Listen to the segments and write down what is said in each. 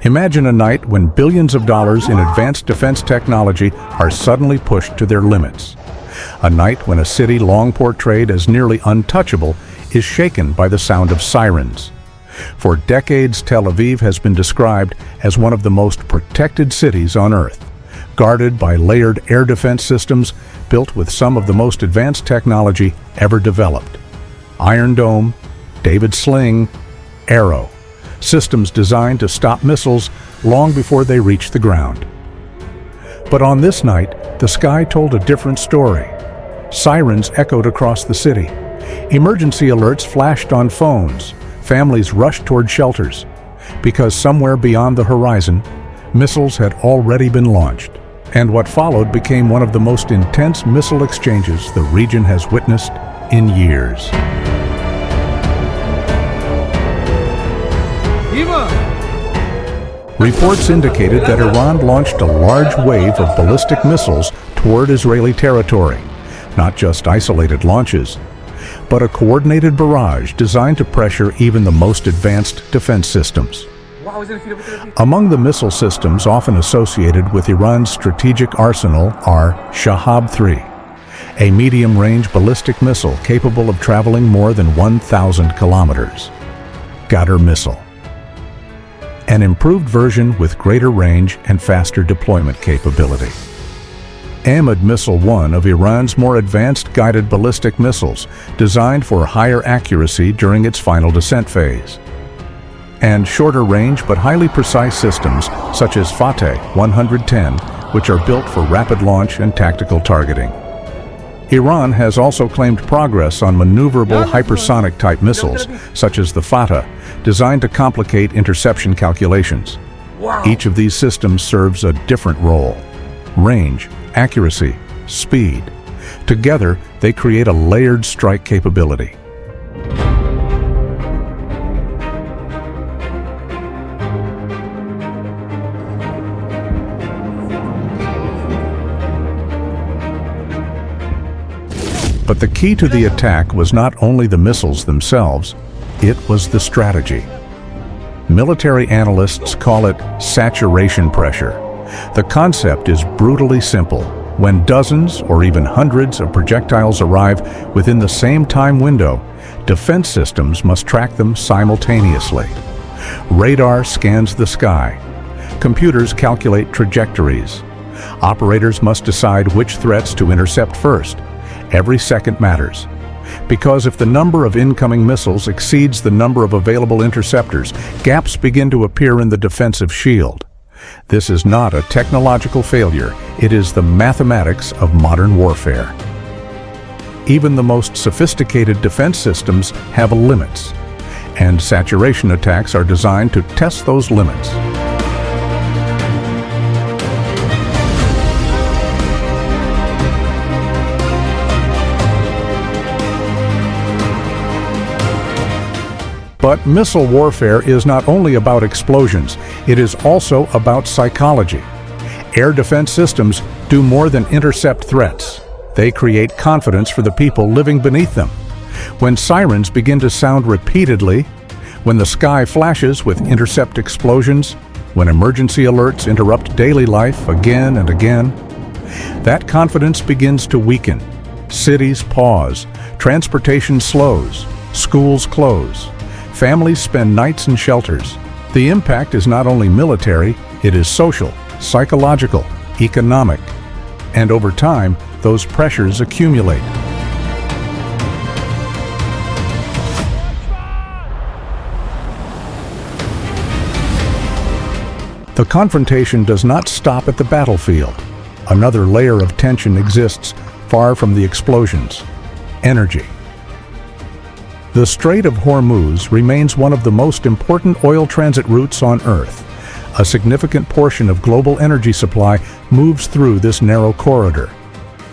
Imagine a night when billions of dollars in advanced defense technology are suddenly pushed to their limits. A night when a city long portrayed as nearly untouchable is shaken by the sound of sirens. For decades, Tel Aviv has been described as one of the most protected cities on Earth, guarded by layered air defense systems built with some of the most advanced technology ever developed. Iron Dome, David Sling, Arrow, systems designed to stop missiles long before they reach the ground. But on this night, the sky told a different story. Sirens echoed across the city. Emergency alerts flashed on phones. Families rushed toward shelters, because somewhere beyond the horizon, missiles had already been launched. And what followed became one of the most intense missile exchanges the region has witnessed in years. Reports indicated that Iran launched a large wave of ballistic missiles toward Israeli territory, not just isolated launches, but a coordinated barrage designed to pressure even the most advanced defense systems. Among the missile systems often associated with Iran's strategic arsenal are Shahab-3, a medium-range ballistic missile capable of traveling more than 1,000 kilometers. Ghadr missile, an improved version with greater range and faster deployment capability. Ahmad Missile 1 of Iran's more advanced guided ballistic missiles, designed for higher accuracy during its final descent phase. And shorter range but highly precise systems such as Fateh 110, which are built for rapid launch and tactical targeting. Iran has also claimed progress on maneuverable hypersonic-type missiles, such as the Fateh, designed to complicate interception calculations. Each of these systems serves a different role: range, accuracy, speed. Together, they create a layered strike capability. But the key to the attack was not only the missiles themselves, it was the strategy. Military analysts call it saturation pressure. The concept is brutally simple. When dozens or even hundreds of projectiles arrive within the same time window, defense systems must track them simultaneously. Radar scans the sky. Computers calculate trajectories. Operators must decide which threats to intercept first. Every second matters. Because if the number of incoming missiles exceeds the number of available interceptors, gaps begin to appear in the defensive shield. This is not a technological failure, it is the mathematics of modern warfare. Even the most sophisticated defense systems have limits, and saturation attacks are designed to test those limits. But missile warfare is not only about explosions, it is also about psychology. Air defense systems do more than intercept threats. They create confidence for the people living beneath them. When sirens begin to sound repeatedly, when the sky flashes with intercept explosions, when emergency alerts interrupt daily life again and again, that confidence begins to weaken. Cities pause, transportation slows, schools close. Families spend nights in shelters. The impact is not only military, it is social, psychological, economic. And over time, those pressures accumulate. The confrontation does not stop at the battlefield. Another layer of tension exists far from the explosions: energy. The Strait of Hormuz remains one of the most important oil transit routes on Earth. A significant portion of global energy supply moves through this narrow corridor.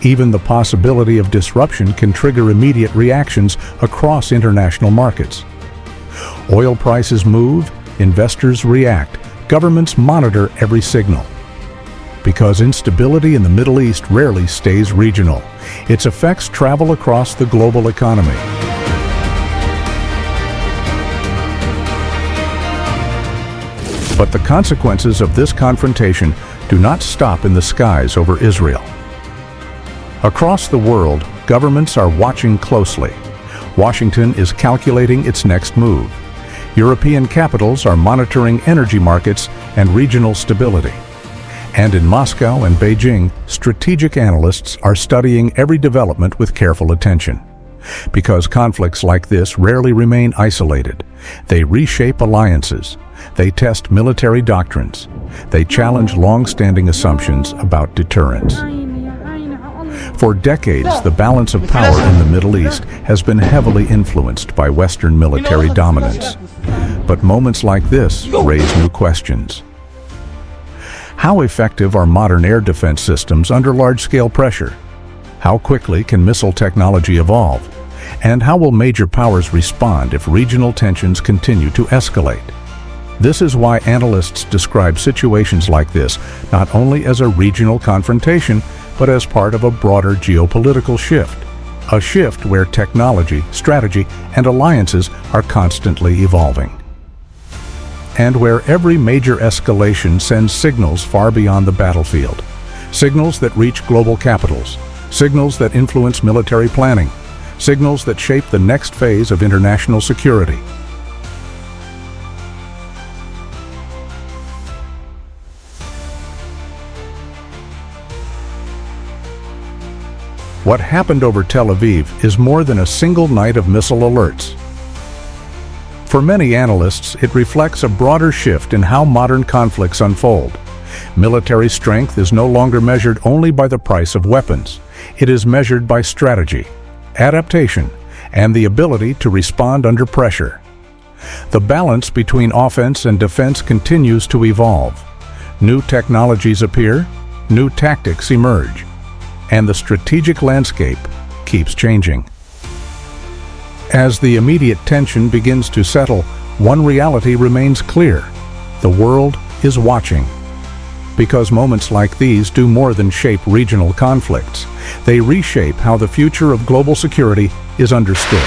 Even the possibility of disruption can trigger immediate reactions across international markets. Oil prices move, investors react, governments monitor every signal. Because instability in the Middle East rarely stays regional, its effects travel across the global economy. But the consequences of this confrontation do not stop in the skies over Israel. Across the world, governments are watching closely. Washington is calculating its next move. European capitals are monitoring energy markets and regional stability. And in Moscow and Beijing, strategic analysts are studying every development with careful attention. Because conflicts like this rarely remain isolated. They reshape alliances. They test military doctrines. They challenge long-standing assumptions about deterrence. For decades, the balance of power in the Middle East has been heavily influenced by Western military dominance. But moments like this raise new questions. How effective are modern air defense systems under large-scale pressure? How quickly can missile technology evolve? And how will major powers respond if regional tensions continue to escalate? This is why analysts describe situations like this not only as a regional confrontation, but as part of a broader geopolitical shift. A shift where technology, strategy, and alliances are constantly evolving. And where every major escalation sends signals far beyond the battlefield. Signals that reach global capitals. Signals that influence military planning. Signals that shape the next phase of international security. What happened over Tel Aviv is more than a single night of missile alerts. For many analysts, it reflects a broader shift in how modern conflicts unfold. Military strength is no longer measured only by the price of weapons. It is measured by strategy, adaptation, and the ability to respond under pressure. The balance between offense and defense continues to evolve. New technologies appear, new tactics emerge, and the strategic landscape keeps changing. As the immediate tension begins to settle, one reality remains clear: the world is watching. Because moments like these do more than shape regional conflicts. They reshape how the future of global security is understood.